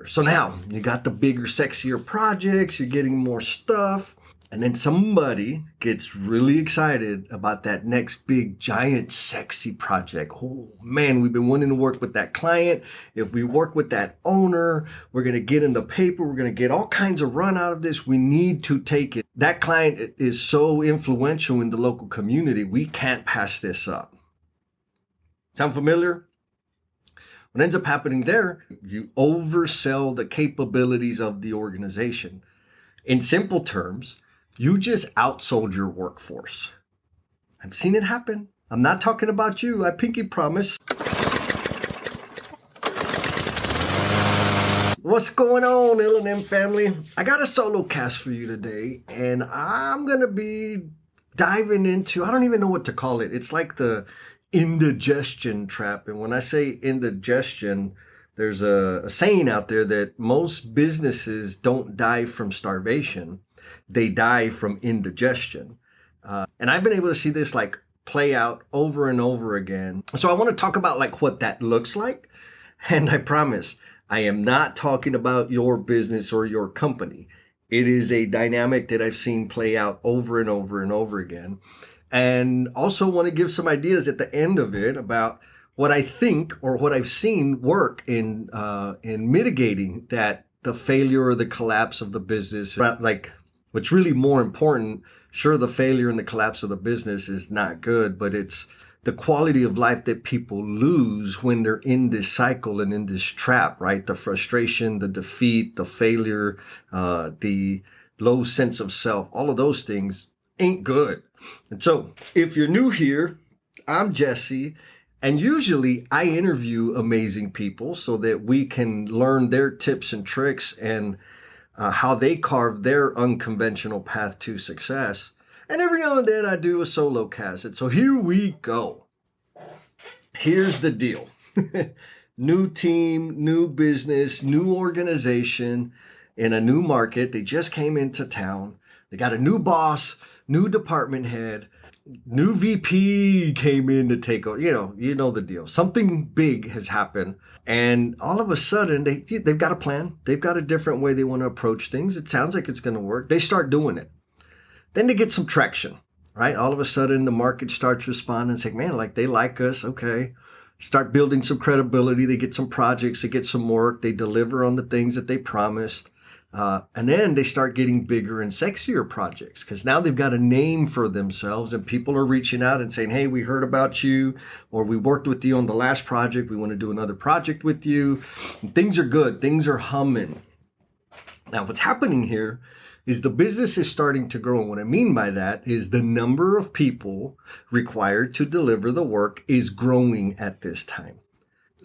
So now you got the bigger, sexier projects, you're getting more stuff, and then somebody gets really excited about that next big, giant, sexy project. Oh man, we've been wanting to work with that client. If we work with that owner, we're going to get in the paper. We're going to get all kinds of run out of this. We need to take it. That client is so influential in the local community. We can't pass this up. Sound familiar? What ends up happening there, you oversell the capabilities of the organization. In simple terms, you just outsold your workforce. I've seen it happen. I'm not talking about you. I pinky promise. What's going on, L&M family? I got a solo cast for you today, and I'm going to be diving into, I don't even know what to call it. It's like the indigestion trap. And when I say indigestion, there's a saying out there that most businesses don't die from starvation. They die from indigestion. And I've been able to see this like play out over and over again. So I want to talk about like what that looks like. And I promise I am not talking about your business or your company. It is a dynamic that I've seen play out over and over and over again. And also want to give some ideas at the end of it about what I think or what I've seen work in mitigating that the failure or the collapse of the business. Like what's really more important, sure, the failure and the collapse of the business is not good, but it's the quality of life that people lose when they're in this cycle and in this trap, right? The frustration, the defeat, the failure, the low sense of self, all of those things ain't good. And so if you're new here, I'm Jesse, and usually I interview amazing people so that we can learn their tips and tricks and how they carve their unconventional path to success. And every now and then I do a solo cast. And so here we go. Here's the deal. New team, new business, new organization in a new market. They just came into town. They got a new boss, new department head, new VP came in to take over. You know the deal. Something big has happened. And all of a sudden, they've got a plan. They've got a different way they want to approach things. It sounds like it's going to work. They start doing it. Then they get some traction, right? All of a sudden, the market starts responding and saying, man, like they like us. Okay. Start building some credibility. They get some projects. They get some work. They deliver on the things that they promised. And then they start getting bigger and sexier projects because now they've got a name for themselves and people are reaching out and saying, hey, we heard about you, or we worked with you on the last project. We want to do another project with you. And things are good. Things are humming. Now, what's happening here is the business is starting to grow. And what I mean by that is the number of people required to deliver the work is growing at this time.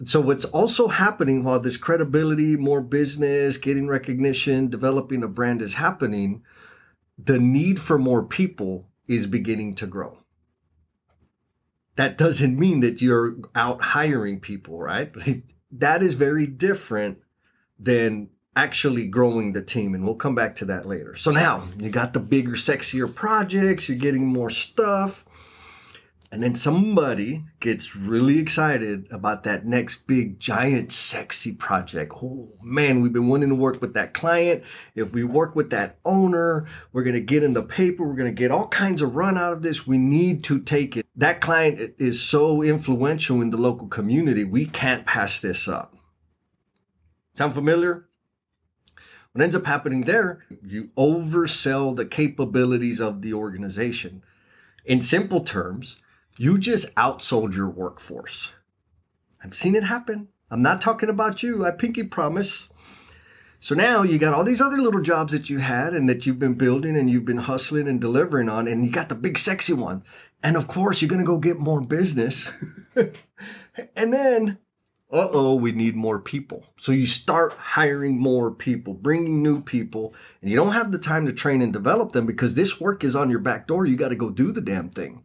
So what's also happening while this credibility, more business, getting recognition, developing a brand is happening, the need for more people is beginning to grow. That doesn't mean that you're out hiring people, right? That is very different than actually growing the team. And we'll come back to that later. So now you got the bigger, sexier projects, you're getting more stuff. And then somebody gets really excited about that next big, giant, sexy project. Oh man, we've been wanting to work with that client. If we work with that owner, we're going to get in the paper. We're going to get all kinds of run out of this. We need to take it. That client is so influential in the local community. We can't pass this up. Sound familiar? What ends up happening there, you oversell the capabilities of the organization. In simple terms, you just outsold your workforce. I've seen it happen. I'm not talking about you. I pinky promise. So now you got all these other little jobs that you had and that you've been building and you've been hustling and delivering on, and you got the big sexy one. And of course, you're going to go get more business. And then, we need more people. So you start hiring more people, bringing new people, and you don't have the time to train and develop them because this work is on your back door. You got to go do the damn thing.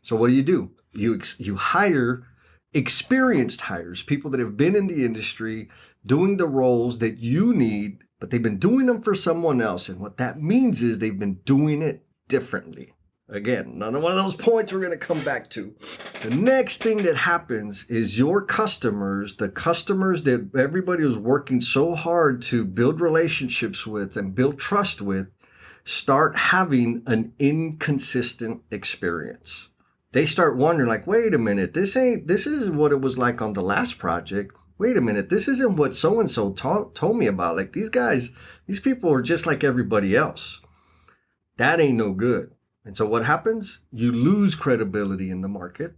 So what do? You hire experienced hires, people that have been in the industry doing the roles that you need, but they've been doing them for someone else. And what that means is they've been doing it differently. Again, none of one of those points we're going to come back to. The next thing that happens is your customers, the customers that everybody was working so hard to build relationships with and build trust with, start having an inconsistent experience. They start wondering, like, wait a minute, this isn't what it was like on the last project. Wait a minute, this isn't what so-and-so told me about. Like, these people are just like everybody else. That ain't no good. And so what happens? You lose credibility in the market.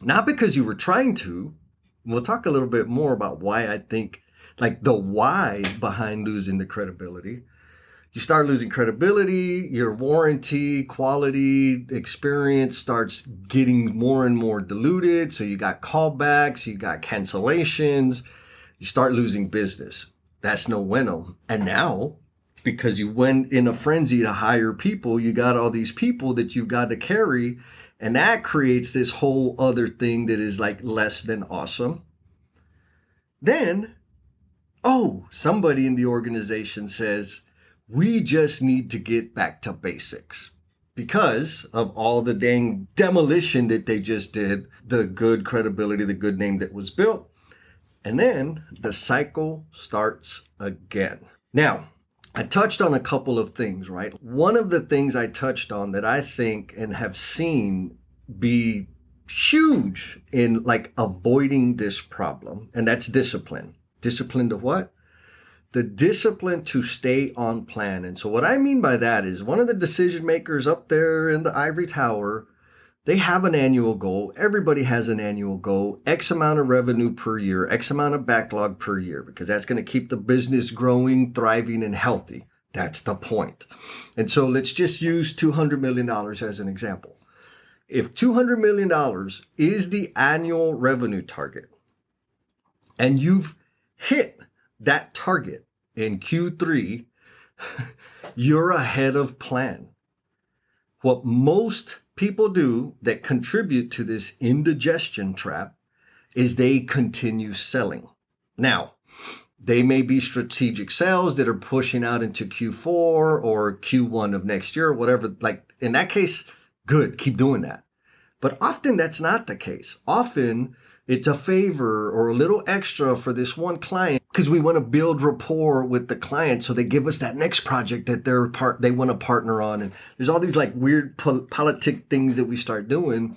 Not because you were trying to. We'll talk a little bit more about why I think, like the why behind losing the credibility. You start losing credibility, your warranty, quality, experience starts getting more and more diluted. So you got callbacks, you got cancellations, you start losing business. That's no bueno. And now, because you went in a frenzy to hire people, you got all these people that you've got to carry, and that creates this whole other thing that is like less than awesome. Then, somebody in the organization says, we just need to get back to basics because of all the dang demolition that they just did, the good credibility, the good name that was built. And then the cycle starts again. Now, I touched on a couple of things, right? One of the things I touched on that I think and have seen be huge in like avoiding this problem, and that's discipline. Discipline to what? The discipline to stay on plan. And so what I mean by that is one of the decision makers up there in the ivory tower, they have an annual goal. Everybody has an annual goal, X amount of revenue per year, X amount of backlog per year, because that's going to keep the business growing, thriving, and healthy. That's the point. And so let's just use $200 million as an example. If $200 million is the annual revenue target, and you've hit that target in Q3, you're ahead of plan. What most people do that contribute to this indigestion trap is they continue selling. Now, they may be strategic sales that are pushing out into Q4 or Q1 of next year or whatever. Like in that case, good, keep doing that. But often that's not the case. Often it's a favor or a little extra for this one client because we want to build rapport with the client so they give us that next project that they want to partner on. And there's all these like weird politic things that we start doing.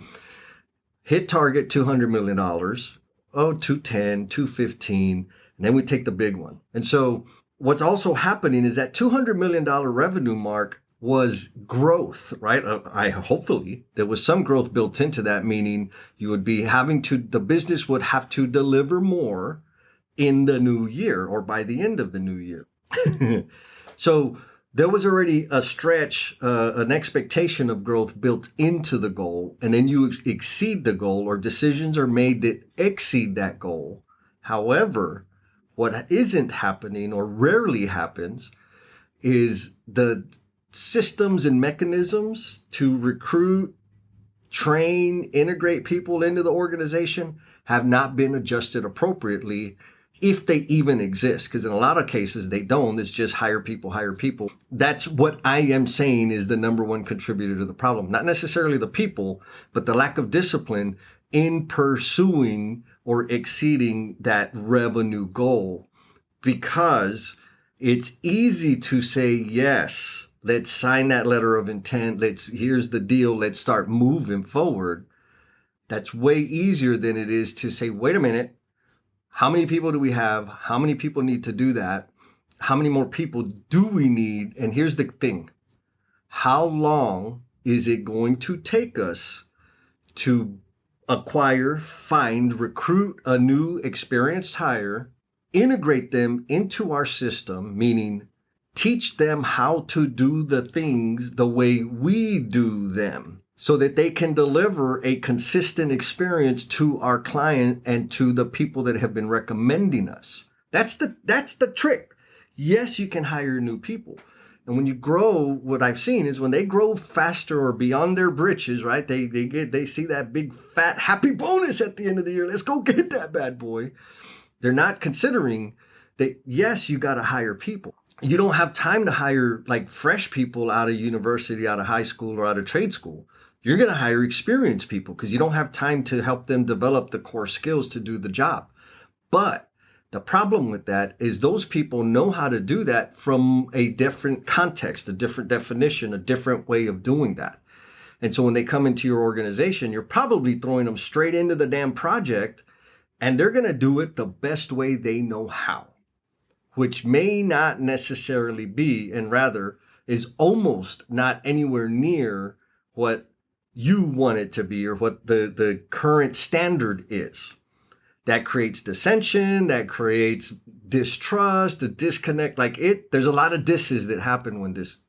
Hit target $200 million, 210, 215, and then we take the big one. And so what's also happening is that $200 million revenue mark was growth, right? Hopefully there was some growth built into that, meaning you would be the business would have to deliver more in the new year or by the end of the new year. So there was already a stretch, an expectation of growth built into the goal, and then you exceed the goal or decisions are made that exceed that goal. However, what isn't happening or rarely happens is the systems and mechanisms to recruit, train, integrate people into the organization have not been adjusted appropriately, if they even exist. Because in a lot of cases, they don't. It's just hire people. That's what I am saying is the number one contributor to the problem. Not necessarily the people, but the lack of discipline in pursuing or exceeding that revenue goal. Because it's easy to say, yes, let's sign that letter of intent. Here's the deal. Let's start moving forward. That's way easier than it is to say, wait a minute. How many people do we have? How many people need to do that? How many more people do we need? And here's the thing. How long is it going to take us to acquire, find, recruit a new experienced hire, integrate them into our system, meaning teach them how to do the things the way we do them so that they can deliver a consistent experience to our client and to the people that have been recommending us. That's the trick. Yes, you can hire new people. And when you grow, what I've seen is when they grow faster or beyond their britches, right? They see that big fat happy bonus at the end of the year. Let's go get that bad boy. They're not considering that, yes, you got to hire people. You don't have time to hire like fresh people out of university, out of high school, or out of trade school. You're going to hire experienced people because you don't have time to help them develop the core skills to do the job. But the problem with that is those people know how to do that from a different context, a different definition, a different way of doing that. And so when they come into your organization, you're probably throwing them straight into the damn project, and they're going to do it the best way they know how, which may not necessarily be, and rather is almost not anywhere near what you want it to be or what the current standard is. That creates dissension, that creates distrust, the disconnect. There's a lot of disses that happen when this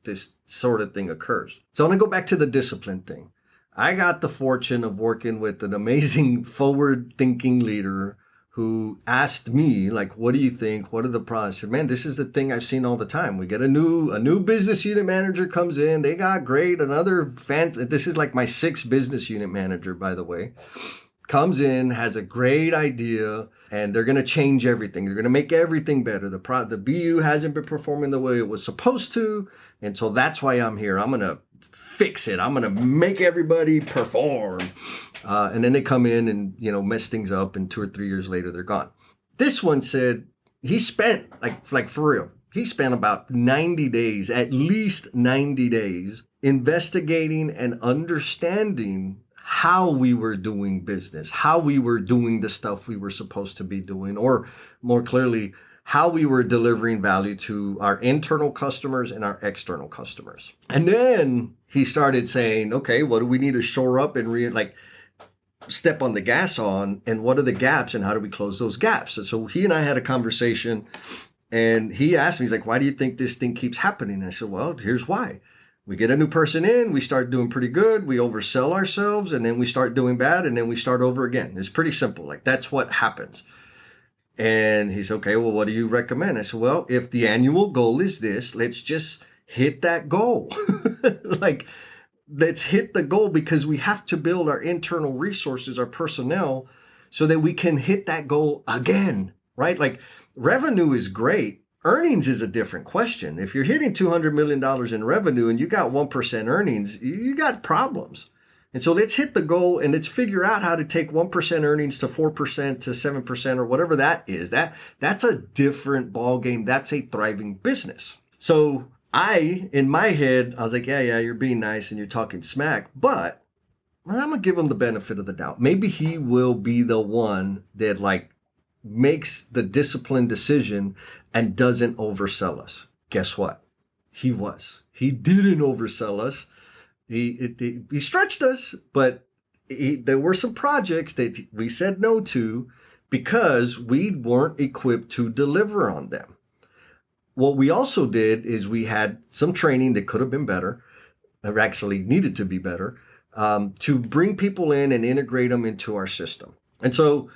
sort of thing occurs. So I'm gonna go back to the discipline thing. I got the fortune of working with an amazing forward-thinking leader who asked me, like, what do you think? What are the problems? I said, man, this is the thing I've seen all the time. We get a new business unit manager comes in. They got great. This is like my 6th business unit manager, by the way. Comes in, has a great idea, and they're going to change everything. They're going to make everything better. The BU hasn't been performing the way it was supposed to, and so that's why I'm here. I'm going to fix it. I'm going to make everybody perform. And then they come in and, mess things up, and 2 or 3 years later, they're gone. This one said he spent, like for real, he spent about 90 days, at least 90 days, investigating and understanding how we were doing business, how we were doing the stuff we were supposed to be doing, or more clearly, how we were delivering value to our internal customers and our external customers. And then he started saying, okay, what do we need to shore up and step on the gas on, and what are the gaps and how do we close those gaps? And so he and I had a conversation, and he asked me, he's like, why do you think this thing keeps happening? And I said, well, here's why. We get a new person in, we start doing pretty good, we oversell ourselves, and then we start doing bad, and then we start over again. It's pretty simple. That's what happens. And he's okay, well, what do you recommend? I said, well, if the annual goal is this, let's just hit that goal. Let's hit the goal, because we have to build our internal resources, our personnel, so that we can hit that goal again, right? Revenue is great. Earnings is a different question. If you're hitting $200 million in revenue and you got 1% earnings, you got problems. And so let's hit the goal and let's figure out how to take 1% earnings to 4% to 7% or whatever that is. That's a different ball game. That's a thriving business. So in my head, I was like, yeah, you're being nice and you're talking smack, but I'm going to give him the benefit of the doubt. Maybe he will be the one that makes the disciplined decision and doesn't oversell us. Guess what? He didn't oversell us. He stretched us, but there were some projects that we said no to because we weren't equipped to deliver on them. What we also did is we had some training that could have been better, or actually needed to be better, to bring people in and integrate them into our system. And so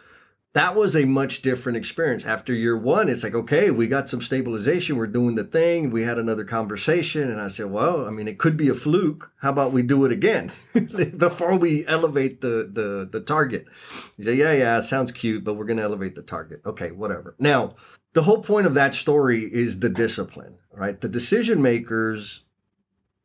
that was a much different experience. After year 1, it's like, okay, we got some stabilization. We're doing the thing. We had another conversation. And I said, well, it could be a fluke. How about we do it again before we elevate the target? He said, yeah, sounds cute, but we're going to elevate the target. Okay, whatever. Now, the whole point of that story is the discipline, right? The decision makers,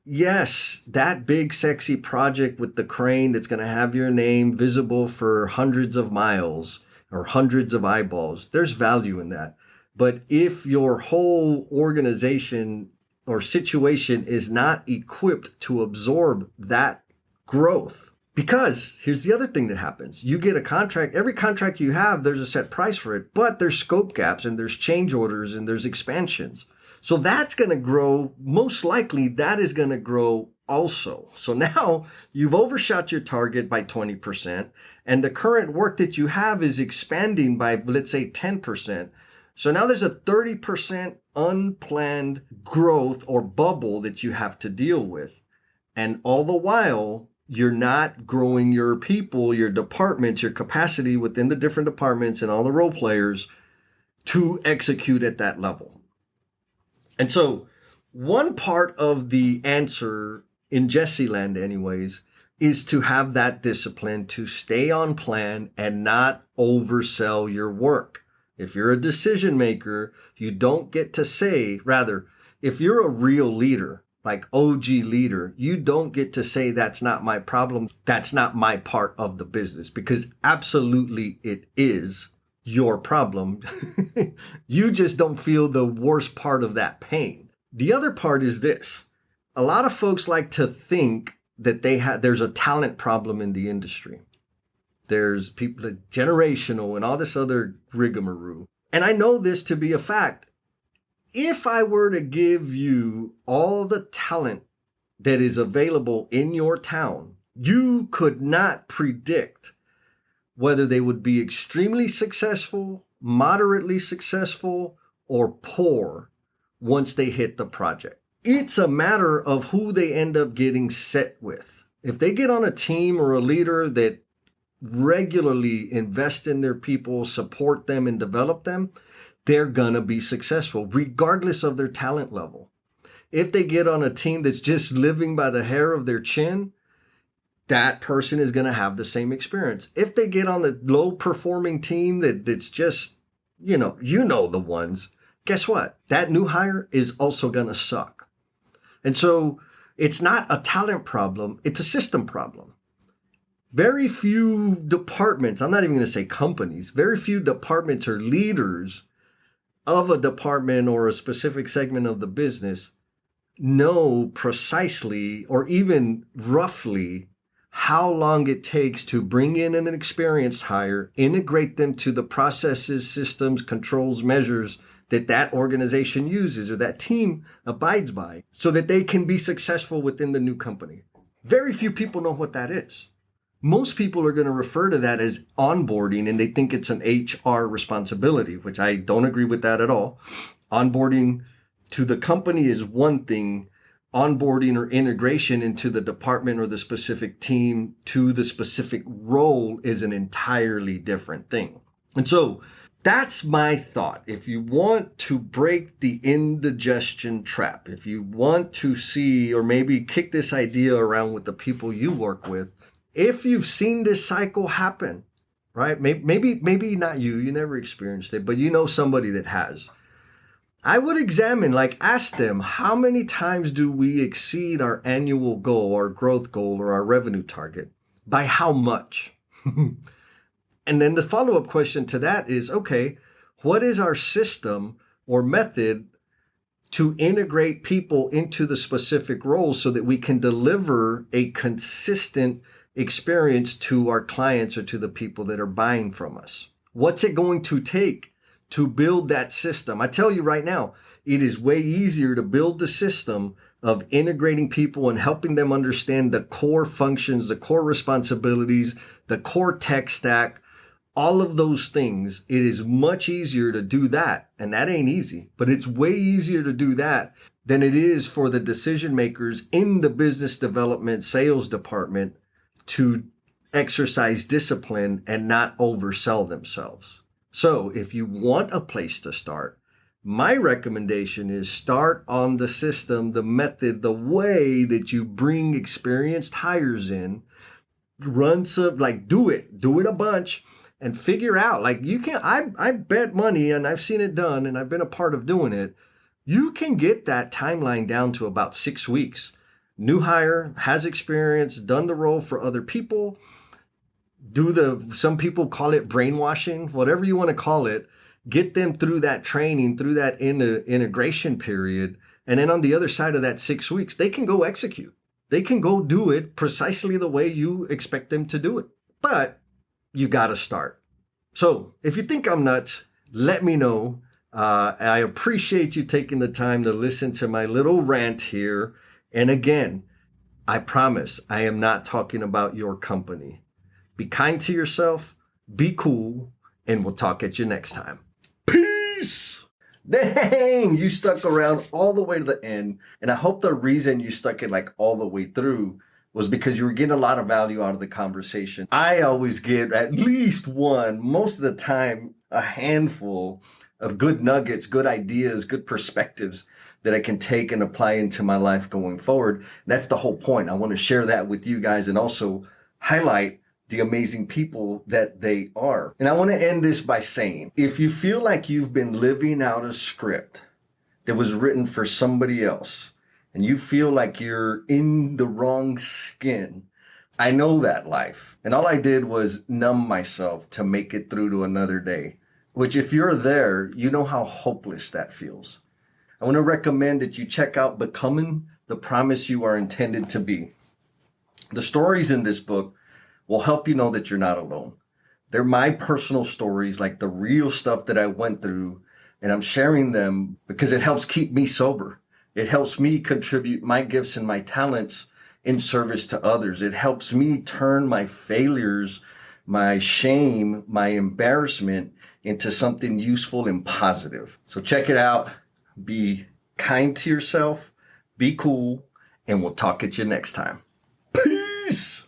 yes, that big, sexy project with the crane that's going to have your name visible for hundreds of miles or hundreds of eyeballs, there's value in that. But if your whole organization or situation is not equipped to absorb that growth, because here's the other thing that happens. You get a contract, every contract you have, there's a set price for it, but there's scope gaps and there's change orders and there's expansions. So that's going to grow, most likely that is going to grow also. So now you've overshot your target by 20%, and the current work that you have is expanding by, let's say, 10%. So now there's a 30% unplanned growth or bubble that you have to deal with. And all the while, you're not growing your people, your departments, your capacity within the different departments and all the role players to execute at that level. And so one part of the answer in Jesse land anyways, is to have that discipline to stay on plan and not oversell your work. If you're a decision maker, you don't get to say, rather, if you're a real leader, like OG leader, you don't get to say that's not my problem. That's not my part of the business, because absolutely it is your problem. You just don't feel the worst part of that pain. The other part is this. A lot of folks like to think that there's a talent problem in the industry. There's people that generational and all this other rigmarole. And I know this to be a fact. If I were to give you all the talent that is available in your town, you could not predict whether they would be extremely successful, moderately successful, or poor once they hit the project. It's a matter of who they end up getting set with. If they get on a team or a leader that regularly invest in their people, support them, and develop them, they're gonna be successful regardless of their talent level. If they get on a team that's just living by the hair of their chin, that person is gonna have the same experience. If they get on the low performing team that's just, you know the ones, guess what? That new hire is also gonna suck. And so it's not a talent problem, it's a system problem. Very few departments, I'm not even going to say companies, very few departments or leaders of a department or a specific segment of the business know precisely or even roughly how long it takes to bring in an experienced hire, integrate them to the processes, systems, controls, measures that organization uses or that team abides by so that they can be successful within the new company. Very few people know what that is. Most people are going to refer to that as onboarding, and they think it's an HR responsibility, which I don't agree with that at all. Onboarding to the company is one thing. Onboarding or integration into the department or the specific team to the specific role is an entirely different thing. And so that's my thought. If you want to break the indigestion trap, if you want to see or maybe kick this idea around with the people you work with, if you've seen this cycle happen, right? Maybe not you never experienced it, but you know somebody that has. I would ask them, how many times do we exceed our annual goal, our growth goal, or our revenue target? By how much? And then the follow-up question to that is, okay, what is our system or method to integrate people into the specific roles so that we can deliver a consistent experience to our clients or to the people that are buying from us? What's it going to take to build that system? I tell you right now, it is way easier to build the system of integrating people and helping them understand the core functions, the core responsibilities, the core tech stack, all of those things. It is much easier to do that. And that ain't easy, but it's way easier to do that than it is for the decision makers in the business development sales department to exercise discipline and not oversell themselves. So if you want a place to start, my recommendation is start on the system, the method, the way that you bring experienced hires in, run some, do it a bunch and figure out, I bet money, and I've seen it done and I've been a part of doing it. You can get that timeline down to about 6 weeks. New hire, has experience, done the role for other people, some people call it brainwashing, whatever you want to call it, get them through that training, through that integration period. And then on the other side of that 6 weeks, they can go execute. They can go do it precisely the way you expect them to do it. But you got to start. So if you think I'm nuts, let me know. I appreciate you taking the time to listen to my little rant here. And again, I promise I am not talking about your company. Be kind to yourself, be cool, and we'll talk at you next time. Peace! Dang, you stuck around all the way to the end. And I hope the reason you stuck it all the way through was because you were getting a lot of value out of the conversation. I always get at least one, most of the time, a handful of good nuggets, good ideas, good perspectives that I can take and apply into my life going forward. That's the whole point. I want to share that with you guys and also highlight the amazing people that they are. And I want to end this by saying, if you feel like you've been living out a script that was written for somebody else and you feel like you're in the wrong skin, I know that life. And all I did was numb myself to make it through to another day, which if you're there, you know how hopeless that feels. I want to recommend that you check out Becoming the Promise You Are Intended to Be. The stories in this book will help you know that you're not alone. They're my personal stories, like the real stuff that I went through, and I'm sharing them because it helps keep me sober. It helps me contribute my gifts and my talents in service to others. It helps me turn my failures, my shame, my embarrassment into something useful and positive. So check it out. Be kind to yourself, be cool, and we'll talk at you next time. Peace.